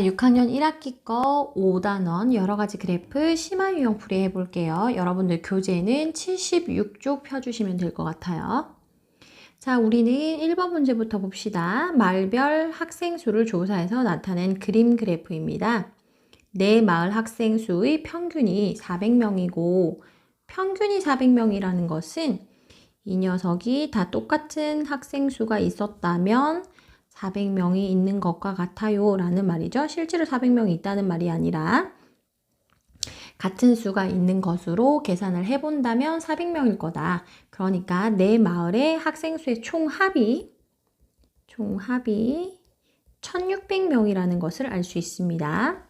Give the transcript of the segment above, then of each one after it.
6학년 1학기 거 5단원 여러가지 그래프 심화 유형 풀이 해볼게요. 여러분들 교재는 76쪽 펴주시면 될 것 같아요. 자, 우리는 1번 문제부터 봅시다. 말별 학생 수를 조사해서 나타낸 그림 그래프입니다. 내 마을 학생 수의 평균이 400명이고 평균이 400명이라는 것은 이 녀석이 다 똑같은 학생 수가 있었다면 400명이 있는 것과 같아요 라는 말이죠. 실제로 400명이 있다는 말이 아니라 같은 수가 있는 것으로 계산을 해본다면 400명일 거다. 그러니까 내 마을의 학생 수의 총합이 1600명이라는 것을 알 수 있습니다.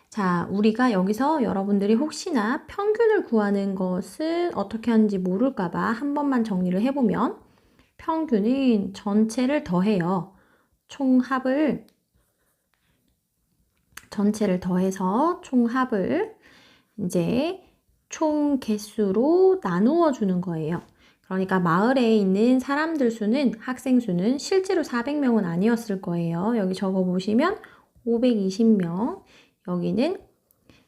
자, 우리가 여기서 여러분들이 혹시나 평균을 구하는 것은 어떻게 하는지 모를까봐 한 번만 정리를 해보면 평균은 전체를 더해요. 전체를 더해서 총합을 이제 총 개수로 나누어 주는 거예요. 그러니까 마을에 있는 사람들 수는, 학생 수는 실제로 400명은 아니었을 거예요. 여기 적어 보시면 520명, 여기는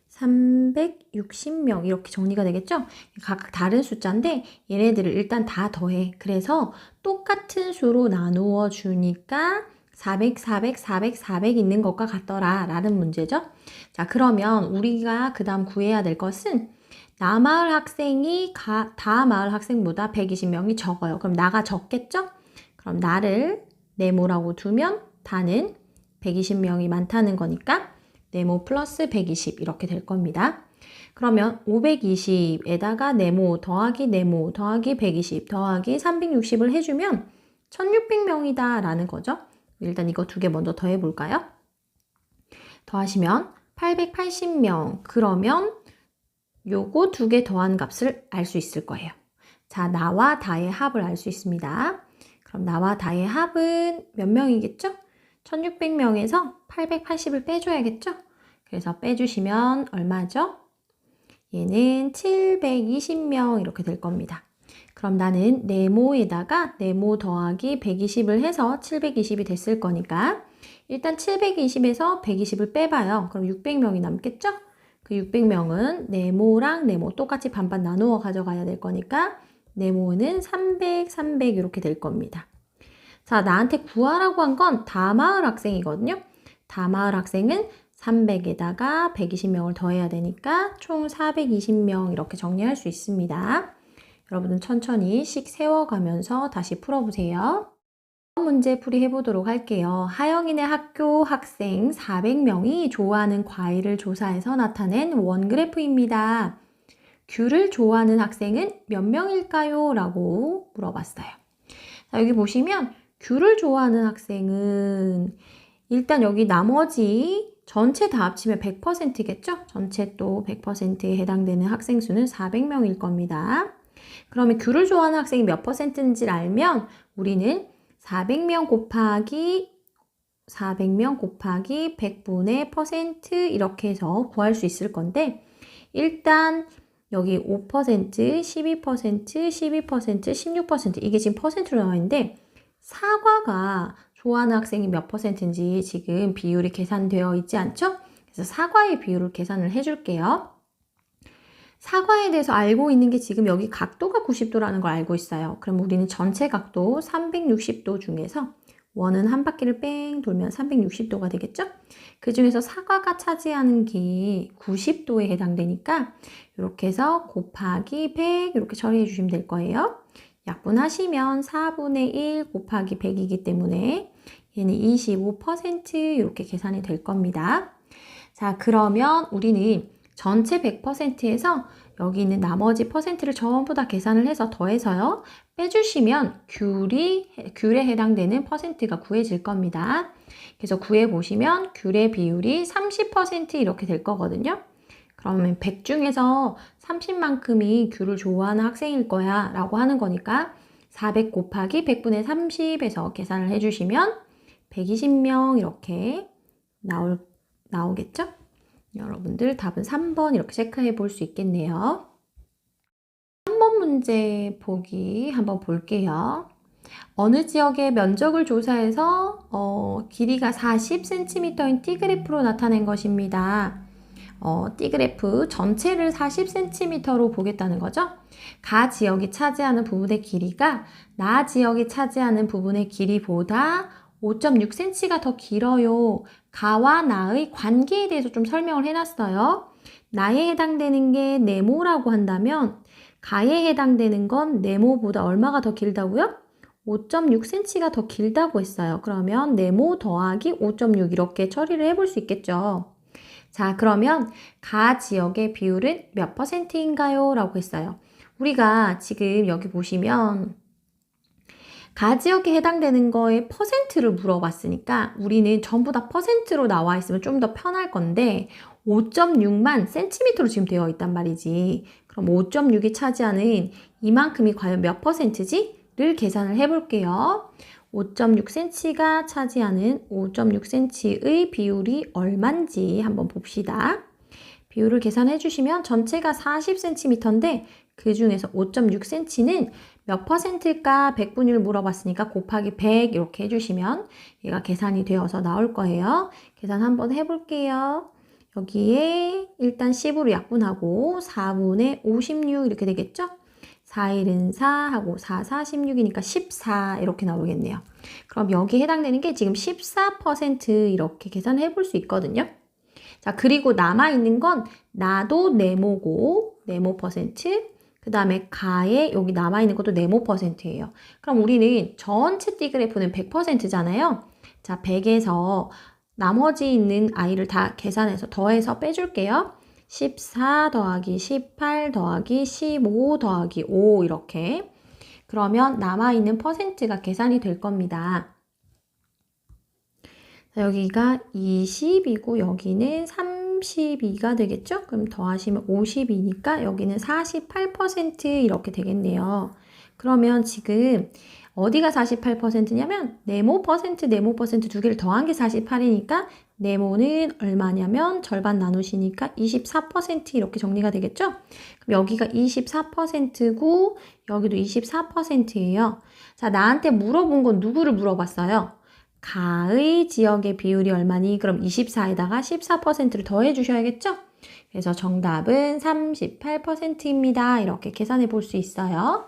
360명 이렇게 정리가 되겠죠? 각각 다른 숫자인데 얘네들을 일단 다 더해. 그래서 똑같은 수로 나누어 주니까 400, 400, 400, 400 있는 것과 같더라 라는 문제죠. 자, 그러면 우리가 그 다음 구해야 될 것은 나 마을 학생이 다 마을 학생보다 120명이 적어요. 그럼 나가 적겠죠? 그럼 나를 네모라고 두면 다는 120명이 많다는 거니까 네모 플러스 120 이렇게 될 겁니다. 그러면 520에다가 네모 더하기 120 더하기 360을 해주면 1600명이다 라는 거죠. 일단 이거 두 개 먼저 더해 볼까요? 더하시면 880명. 그러면 요거 두 개 더한 값을 알 수 있을 거예요. 자, 나와 다의 합을 알 수 있습니다. 그럼 나와 다의 합은 몇 명이겠죠? 1600명에서 880을 빼줘야겠죠? 그래서 빼주시면 얼마죠? 얘는 720명 이렇게 될 겁니다. 그럼 나는 네모에다가 네모 더하기 120을 해서 720이 됐을 거니까 일단 720에서 120을 빼봐요. 그럼 600명이 남겠죠? 그 600명은 네모랑 네모 똑같이 반반 나누어 가져가야 될 거니까 네모는 300, 300 이렇게 될 겁니다. 자, 나한테 구하라고 한 건 다마을 학생이거든요. 다마을 학생은 300에다가 120명을 더해야 되니까 총 420명 이렇게 정리할 수 있습니다. 여러분은 천천히 씩 세워가면서 다시 풀어보세요. 문제 풀이 해보도록 할게요. 하영이네 학교 학생 400명이 좋아하는 과일을 조사해서 나타낸 원그래프입니다. 귤을 좋아하는 학생은 몇 명일까요? 라고 물어봤어요. 자, 여기 보시면 귤을 좋아하는 학생은 일단 여기 나머지 전체 다 합치면 100%겠죠? 전체 또 100%에 해당되는 학생 수는 400명일 겁니다. 그러면 귤을 좋아하는 학생이 몇 %인지를 알면 우리는 400명 곱하기 100분의 퍼센트 이렇게 해서 구할 수 있을 건데 일단 여기 5%, 12%, 12%, 16% 이게 지금 퍼센트로 나와 있는데 사과가 좋아하는 학생이 몇 %인지 지금 비율이 계산되어 있지 않죠? 그래서 사과의 비율을 계산을 해줄게요. 사과에 대해서 알고 있는 게 지금 여기 각도가 90도라는 걸 알고 있어요. 그럼 우리는 전체 각도 360도 중에서 원은 한 바퀴를 뺑 돌면 360도가 되겠죠? 그 중에서 사과가 차지하는 게 90도에 해당되니까 이렇게 해서 곱하기 100 이렇게 처리해 주시면 될 거예요. 약분하시면 4분의 1 곱하기 100이기 때문에 얘는 25% 이렇게 계산이 될 겁니다. 자, 그러면 우리는 전체 100%에서 여기 있는 나머지 퍼센트를 전부 다 계산을 해서 더해서요. 빼주시면 귤에 해당되는 퍼센트가 구해질 겁니다. 그래서 구해보시면 귤의 비율이 30% 이렇게 될 거거든요. 그러면 100 중에서 30만큼이 귤을 좋아하는 학생일 거야 라고 하는 거니까 400 곱하기 100분의 30에서 계산을 해주시면 120명 이렇게 나오겠죠? 여러분들 답은 3번 이렇게 체크해 볼 수 있겠네요. 3번 문제 보기 한번 볼게요. 어느 지역의 면적을 조사해서 길이가 40cm인 T그래프로 나타낸 것입니다. T그래프 전체를 40cm로 보겠다는 거죠. 가 지역이 차지하는 부분의 길이가 나 지역이 차지하는 부분의 길이보다 5.6cm가 더 길어요. 가와 나의 관계에 대해서 좀 설명을 해놨어요. 나에 해당되는 게 네모라고 한다면 가에 해당되는 건 네모보다 얼마가 더 길다고요? 5.6cm가 더 길다고 했어요. 그러면 네모 더하기 5.6 이렇게 처리를 해볼 수 있겠죠. 자, 그러면 가 지역의 비율은 몇 %인가요? 라고 했어요. 우리가 지금 여기 보시면 가 지역에 해당되는 거에 퍼센트를 물어봤으니까 우리는 전부 다 퍼센트로 나와 있으면 좀 더 편할 건데 5.6만 센티미터로 지금 되어 있단 말이지. 그럼 5.6이 차지하는 이만큼이 과연 몇 %지? 를 계산을 해볼게요. 5.6cm가 차지하는 5.6cm의 비율이 얼만지 한번 봅시다. 비율을 계산해 주시면 전체가 40cm인데 그 중에서 5.6cm는 몇 %일까 100분율 물어봤으니까 곱하기 100 이렇게 해주시면 얘가 계산이 되어서 나올 거예요. 계산 한번 해볼게요. 여기에 일단 10으로 약분하고 4분의 56 이렇게 되겠죠? 4일은 4 하고 4, 4, 16이니까 14 이렇게 나오겠네요. 그럼 여기에 해당되는 게 지금 14% 이렇게 계산해 볼 수 있거든요. 자, 그리고 남아있는 건 나도 네모고 네모 퍼센트, 그 다음에 가에 여기 남아있는 것도 네모 %예요. 그럼 우리는 전체 T그래프는 100%잖아요. 자, 100에서 나머지 있는 i를 다 계산해서 더해서 빼줄게요. 14 더하기 18 더하기 15 더하기 5 이렇게. 그러면 남아있는 퍼센트가 계산이 될 겁니다. 자, 여기가 20이고 여기는 32가 되겠죠? 그럼 더하시면 50이니까 여기는 48% 이렇게 되겠네요. 그러면 지금 어디가 48%냐면 네모 퍼센트 두 개를 더한 게 48이니까 네모는 얼마냐면 절반 나누시니까 24% 이렇게 정리가 되겠죠? 그럼 여기가 24%고 여기도 24%예요. 자, 나한테 물어본 건 누구를 물어봤어요? 가의 지역의 비율이 얼마니? 그럼 24에다가 14%를 더해 주셔야겠죠? 그래서 정답은 38%입니다. 이렇게 계산해 볼 수 있어요.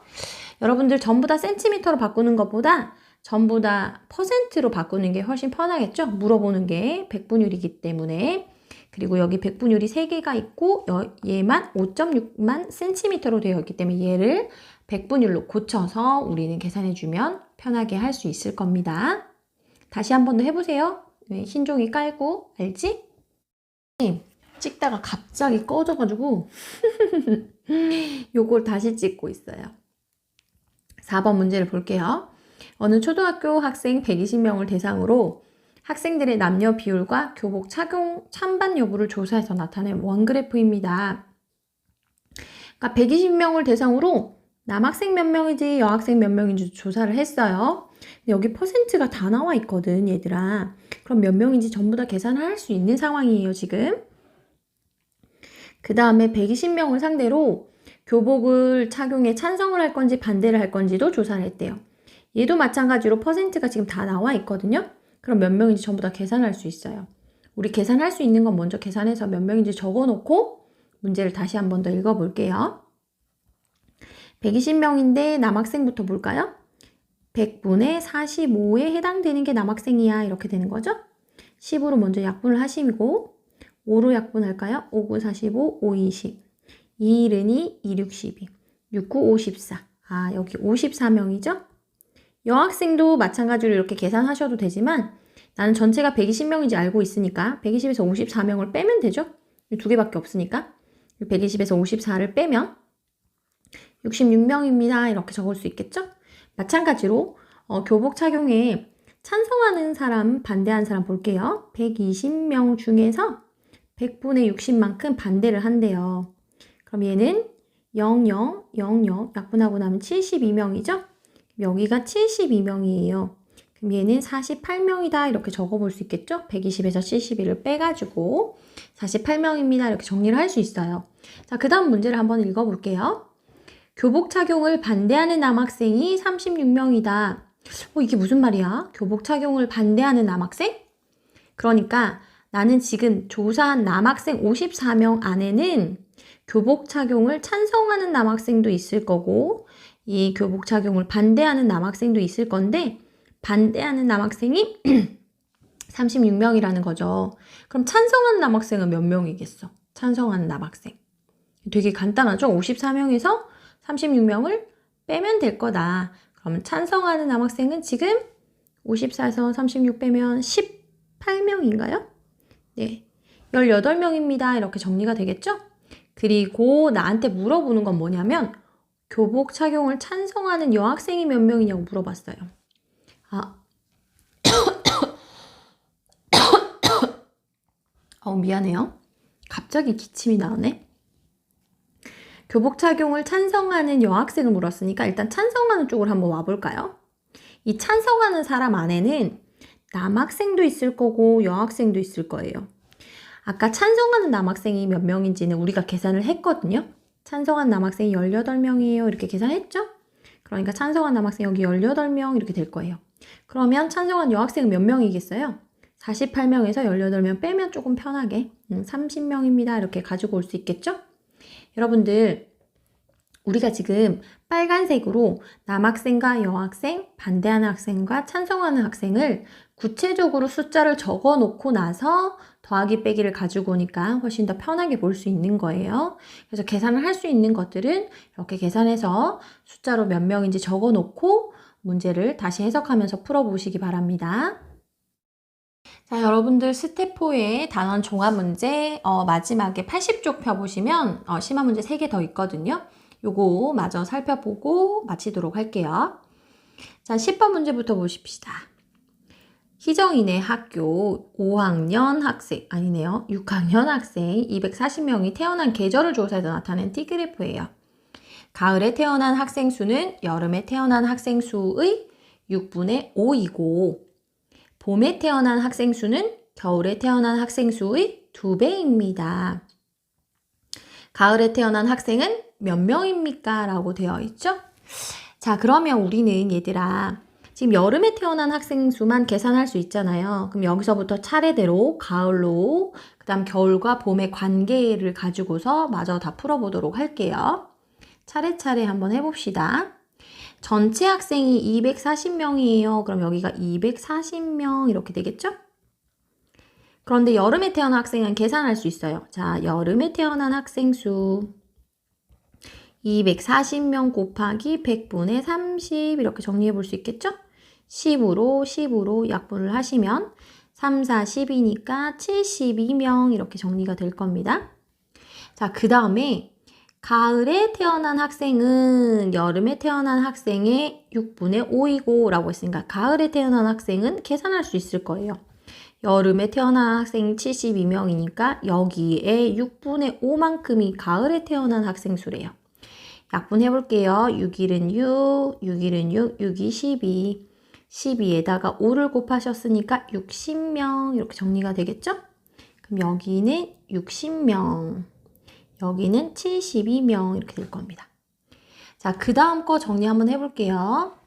여러분들 전부 다 센티미터로 바꾸는 것보다 전부 다 퍼센트로 바꾸는 게 훨씬 편하겠죠? 물어보는 게 100분율이기 때문에. 그리고 여기 100분율이 3개가 있고 얘만 5.6만 센티미터로 되어 있기 때문에 얘를 100분율로 고쳐서 우리는 계산해 주면 편하게 할 수 있을 겁니다. 다시 한 번 더 해보세요. 흰 종이 깔고, 알지? 찍다가 갑자기 꺼져가지고 요걸 다시 찍고 있어요. 4번 문제를 볼게요. 어느 초등학교 학생 120명을 대상으로 학생들의 남녀 비율과 교복 착용 찬반 여부를 조사해서 나타낸 원그래프입니다. 그러니까 120명을 대상으로 남학생 몇 명인지 여학생 몇 명인지 조사를 했어요. 근데 여기 퍼센트가 다 나와 있거든, 얘들아. 그럼 몇 명인지 전부 다 계산을 할 수 있는 상황이에요, 지금. 그 다음에 120명을 상대로 교복을 착용해 찬성을 할 건지 반대를 할 건지도 조사를 했대요. 얘도 마찬가지로 퍼센트가 지금 다 나와 있거든요. 그럼 몇 명인지 전부 다 계산할 수 있어요. 우리 계산할 수 있는 건 먼저 계산해서 몇 명인지 적어놓고 문제를 다시 한 번 더 읽어볼게요. 120명인데 남학생부터 볼까요? 100분의 45에 해당되는 게 남학생이야. 이렇게 되는 거죠? 10으로 먼저 약분을 하시고 5로 약분할까요? 5, 9, 45, 5, 20. 2, 1은 2, 2, 6, 12. 6, 9, 54. 아, 여기 54명이죠? 여학생도 마찬가지로 이렇게 계산하셔도 되지만 나는 전체가 120명인지 알고 있으니까 120에서 54명을 빼면 되죠? 두 개밖에 없으니까 120에서 54를 빼면 66명입니다. 이렇게 적을 수 있겠죠? 마찬가지로 교복 착용에 찬성하는 사람, 반대하는 사람 볼게요. 120명 중에서 100분의 60만큼 반대를 한대요. 그럼 얘는 00, 00 약분하고 나면 72명이죠? 여기가 72명이에요. 그럼 얘는 48명이다 이렇게 적어볼 수 있겠죠? 120에서 72를 빼가지고 48명입니다 이렇게 정리를 할 수 있어요. 자, 그 다음 문제를 한번 읽어볼게요. 교복 착용을 반대하는 남학생이 36명이다. 이게 무슨 말이야? 교복 착용을 반대하는 남학생? 그러니까 나는 지금 조사한 남학생 54명 안에는 교복 착용을 찬성하는 남학생도 있을 거고 이 교복 착용을 반대하는 남학생도 있을 건데 반대하는 남학생이 36명이라는 거죠. 그럼 찬성하는 남학생은 몇 명이겠어? 찬성하는 남학생. 되게 간단하죠? 54명에서 36명을 빼면 될 거다. 그러면 찬성하는 남학생은 지금 54에서 36 빼면 18명인가요? 네. 18명입니다. 이렇게 정리가 되겠죠? 그리고 나한테 물어보는 건 뭐냐면 교복 착용을 찬성하는 여학생이 몇 명이냐고 물어봤어요. 미안해요. 갑자기 기침이 나오네. 교복 착용을 찬성하는 여학생을 물었으니까 일단 찬성하는 쪽으로 한번 와볼까요? 이 찬성하는 사람 안에는 남학생도 있을 거고 여학생도 있을 거예요. 아까 찬성하는 남학생이 몇 명인지는 우리가 계산을 했거든요. 찬성한 남학생이 18명이에요. 이렇게 계산했죠? 그러니까 찬성한 남학생 여기 18명 이렇게 될 거예요. 그러면 찬성한 여학생은 몇 명이겠어요? 48명에서 18명 빼면 조금 편하게 30명입니다. 이렇게 가지고 올 수 있겠죠? 여러분들 우리가 지금 빨간색으로 남학생과 여학생, 반대하는 학생과 찬성하는 학생을 구체적으로 숫자를 적어 놓고 나서 더하기 빼기를 가지고 오니까 훨씬 더 편하게 볼 수 있는 거예요. 그래서 계산을 할 수 있는 것들은 이렇게 계산해서 숫자로 몇 명인지 적어 놓고 문제를 다시 해석하면서 풀어보시기 바랍니다. 자, 여러분들 스텝 4의 단원 종합 문제 마지막에 80쪽 펴보시면 심화 문제 3개 더 있거든요. 요거 마저 살펴보고 마치도록 할게요. 자, 10번 문제부터 보십시다. 희정이네 학교 5학년 학생, 아니네요. 6학년 학생 240명이 태어난 계절을 조사해서 나타낸 T그래프예요. 가을에 태어난 학생 수는 여름에 태어난 학생 수의 6분의 5이고 봄에 태어난 학생 수는 겨울에 태어난 학생 수의 2배입니다. 가을에 태어난 학생은 몇 명입니까? 라고 되어 있죠? 자, 그러면 우리는 얘들아 지금 여름에 태어난 학생 수만 계산할 수 있잖아요. 그럼 여기서부터 차례대로 가을로 그 다음 겨울과 봄의 관계를 가지고서 마저 다 풀어보도록 할게요. 차례차례 한번 해봅시다. 전체 학생이 240명이에요. 그럼 여기가 240명 이렇게 되겠죠? 그런데 여름에 태어난 학생은 계산할 수 있어요. 자, 여름에 태어난 학생 수 240명 곱하기 100분의 30 이렇게 정리해 볼 수 있겠죠? 10으로 약분을 하시면 3, 4, 10이니까 72명 이렇게 정리가 될 겁니다. 자, 그 다음에 가을에 태어난 학생은 여름에 태어난 학생의 6분의 5이고 라고 했으니까 가을에 태어난 학생은 계산할 수 있을 거예요. 여름에 태어난 학생이 72명이니까 여기에 6분의 5만큼이 가을에 태어난 학생 수래요. 약분해 볼게요. 6일은 6, 6일은 6, 6이 12, 12에다가 5를 곱하셨으니까 60명 이렇게 정리가 되겠죠? 그럼 여기는 60명, 여기는 72명 이렇게 될 겁니다. 자, 그 다음 거 정리 한번 해볼게요.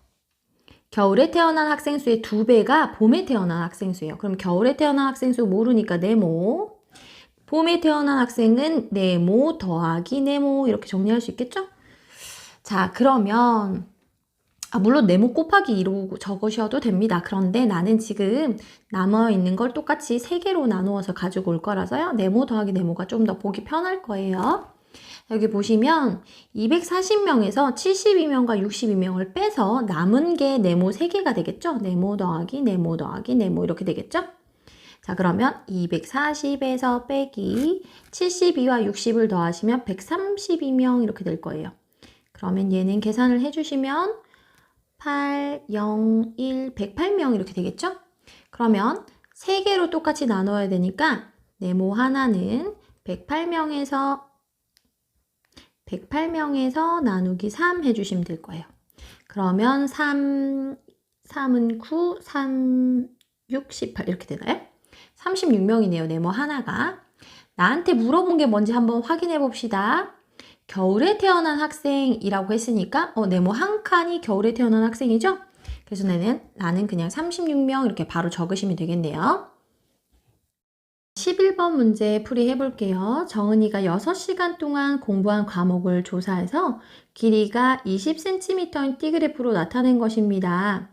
겨울에 태어난 학생 수의 2배가 봄에 태어난 학생 수예요. 그럼 겨울에 태어난 학생 수 모르니까 네모, 봄에 태어난 학생은 네모 더하기 네모 이렇게 정리할 수 있겠죠? 자, 그러면 물론 네모 곱하기 2로 적으셔도 됩니다. 그런데 나는 지금 남아있는 걸 똑같이 3개로 나누어서 가지고 올 거라서요. 네모 더하기 네모가 좀 더 보기 편할 거예요. 여기 보시면 240명에서 72명과 62명을 빼서 남은 게 네모 3개가 되겠죠? 네모 더하기 네모 더하기 네모 이렇게 되겠죠? 자, 그러면 240에서 빼기 72와 60을 더하시면 132명 이렇게 될 거예요. 그러면 얘는 계산을 해주시면 8, 0, 1, 108명 이렇게 되겠죠? 그러면 3개로 똑같이 나눠야 되니까 네모 하나는 108명에서 나누기 3 해주시면 될 거예요. 그러면 3은 9, 3, 6, 18 이렇게 되나요? 36명이네요. 네모 하나가. 나한테 물어본 게 뭔지 한번 확인해 봅시다. 겨울에 태어난 학생이라고 했으니까 네모 한 칸이 겨울에 태어난 학생이죠? 그래서 나는 그냥 36명 이렇게 바로 적으시면 되겠네요. 11번 문제 풀이해 볼게요. 정은이가 6시간 동안 공부한 과목을 조사해서 길이가 20cm인 띠그래프로 나타낸 것입니다.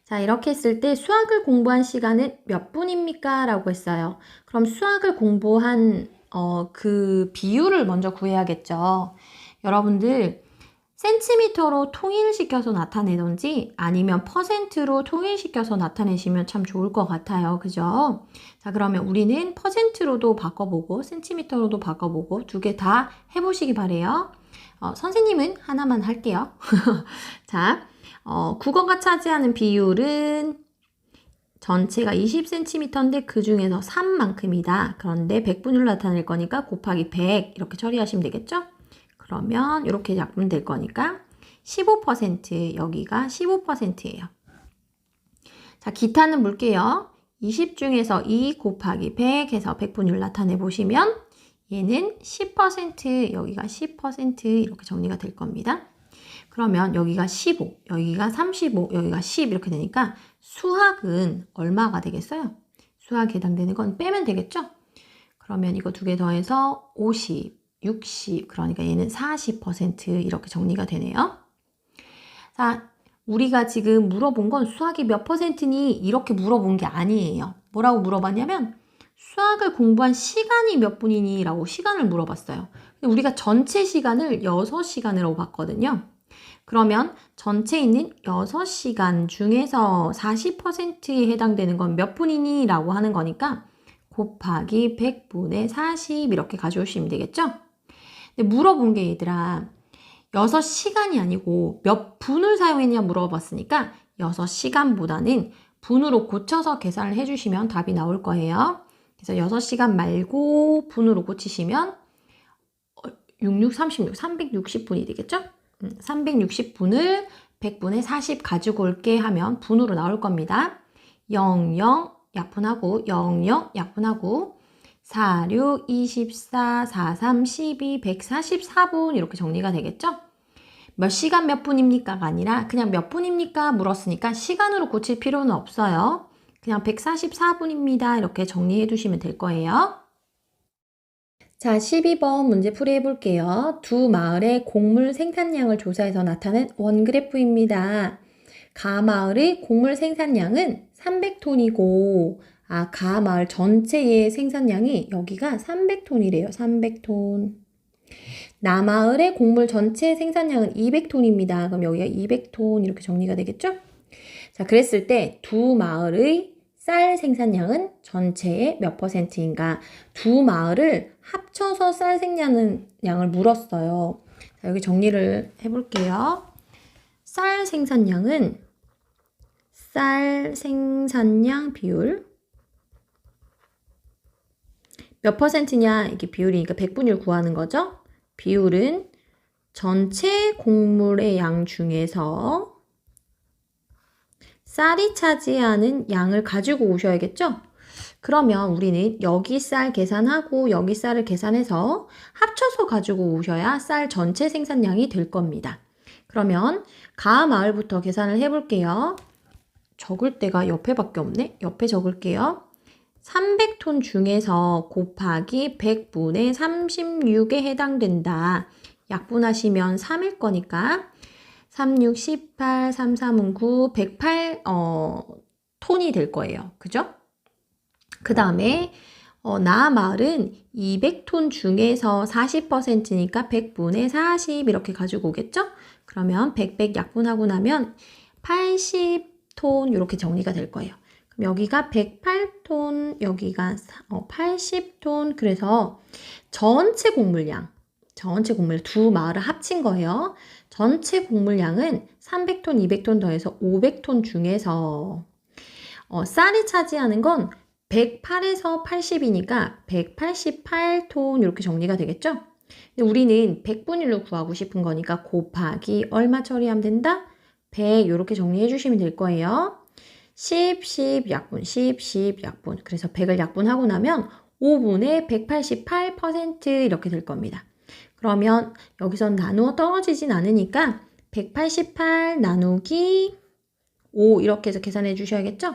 자, 이렇게 했을 때 수학을 공부한 시간은 몇 분입니까? 라고 했어요. 그럼 수학을 공부한 그 비율을 먼저 구해야겠죠. 여러분들 센티미터로 통일시켜서 나타내던지 아니면 퍼센트로 통일시켜서 나타내시면 참 좋을 것 같아요. 그죠? 자, 그러면 우리는 퍼센트로도 바꿔보고 센티미터로도 바꿔보고 두 개 다 해보시기 바래요. 선생님은 하나만 할게요. 자, 국어가 차지하는 비율은 전체가 20cm인데 그 중에서 3만큼이다. 그런데 100분율로 나타낼 거니까 곱하기 100 이렇게 처리하시면 되겠죠? 그러면 이렇게 잡으면 될 거니까 15% 여기가 15%예요. 자, 기타는 볼게요. 20 중에서 2 곱하기 100 해서 100분율 나타내 보시면 얘는 10% 여기가 10% 이렇게 정리가 될 겁니다. 그러면 여기가 15, 여기가 35, 여기가 10 이렇게 되니까 수학은 얼마가 되겠어요? 수학에 해당되는 건 빼면 되겠죠? 그러면 이거 두 개 더해서 50, 60, 그러니까 얘는 40% 이렇게 정리가 되네요. 자, 우리가 지금 물어본 건 수학이 몇 퍼센트니 이렇게 물어본 게 아니에요. 뭐라고 물어봤냐면 수학을 공부한 시간이 몇 분이니 라고 시간을 물어봤어요. 우리가 전체 시간을 6시간으로 봤거든요. 그러면 전체 있는 6시간 중에서 40%에 해당되는 건 몇 분이니 라고 하는 거니까 곱하기 100분의 40 이렇게 가져오시면 되겠죠? 근데 물어본 게 얘들아 6시간이 아니고 몇 분을 사용했냐 물어봤으니까 6시간보다는 분으로 고쳐서 계산을 해주시면 답이 나올 거예요. 그래서 6시간 말고 분으로 고치시면 66, 36, 360분이 되겠죠? 360분을 100분의 40 가지고 올게 하면 분으로 나올 겁니다. 00 약분하고 00 약분하고 46, 24, 43, 12, 144분 이렇게 정리가 되겠죠? 몇 시간 몇 분입니까가 아니라 그냥 몇 분입니까 물었으니까 시간으로 고칠 필요는 없어요. 그냥 144분입니다. 이렇게 정리해 두시면 될 거예요. 자, 12번 문제 풀이해 볼게요. 두 마을의 곡물 생산량을 조사해서 나타낸 원그래프입니다. 가 마을의 곡물 생산량은 300톤이고 가 마을 전체의 생산량이 여기가 300톤이래요. 300톤. 나 마을의 곡물 전체 생산량은 200톤입니다. 그럼 여기가 200톤 이렇게 정리가 되겠죠? 자, 그랬을 때 두 마을의 쌀 생산량은 전체의 몇 퍼센트인가? 두 마을을 합쳐서 쌀 생산량을 물었어요. 자, 여기 정리를 해볼게요. 쌀 생산량은 쌀 생산량 비율 몇 퍼센트냐 이게 비율이니까 100분율 구하는 거죠. 비율은 전체 곡물의 양 중에서 쌀이 차지하는 양을 가지고 오셔야겠죠? 그러면 우리는 여기 쌀 계산하고 여기 쌀을 계산해서 합쳐서 가지고 오셔야 쌀 전체 생산량이 될 겁니다. 그러면 가 마을부터 계산을 해볼게요. 적을 데가 옆에밖에 없네? 옆에 적을게요. 300톤 중에서 곱하기 100분의 36에 해당된다. 약분하시면 3일 거니까 36, 18, 33은 9, 108 톤이 될 거예요. 그죠? 그 다음에 나 마을은 200톤 중에서 40%니까 100분의 40 이렇게 가지고 오겠죠? 그러면 100 약분하고 나면 80톤 이렇게 정리가 될 거예요. 그럼 여기가 108톤, 여기가 80톤. 그래서 전체 곡물량 두 마을을 합친 거예요. 전체 곡물량은 300톤, 200톤 더해서 500톤 중에서 쌀이 차지하는 건 108에서 80이니까 188톤 이렇게 정리가 되겠죠? 근데 우리는 100분율로 구하고 싶은 거니까 곱하기 얼마 처리하면 된다? 100 이렇게 정리해 주시면 될 거예요. 10, 10 약분, 10, 10 약분. 그래서 100을 약분하고 나면 5분의 188% 이렇게 될 겁니다. 그러면 여기서 나누어 떨어지진 않으니까 188 나누기 5 이렇게 해서 계산해 주셔야겠죠?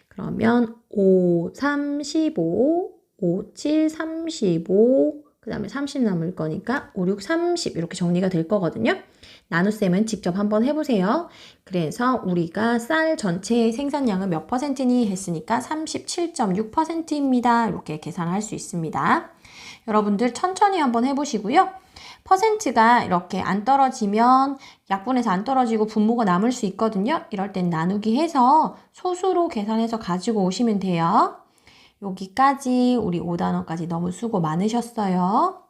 그러면 5, 35, 5, 7, 35, 그 다음에 30 남을 거니까 5, 6, 30 이렇게 정리가 될 거거든요. 나눗셈은 직접 한번 해보세요. 그래서 우리가 쌀 전체 생산량은 몇 %니 했으니까 37.6%입니다. 이렇게 계산할 수 있습니다. 여러분들 천천히 한번 해보시고요. 퍼센트가 이렇게 안 떨어지면 약분해서 안 떨어지고 분모가 남을 수 있거든요. 이럴 땐 나누기 해서 소수로 계산해서 가지고 오시면 돼요. 여기까지 우리 5단원까지 너무 수고 많으셨어요.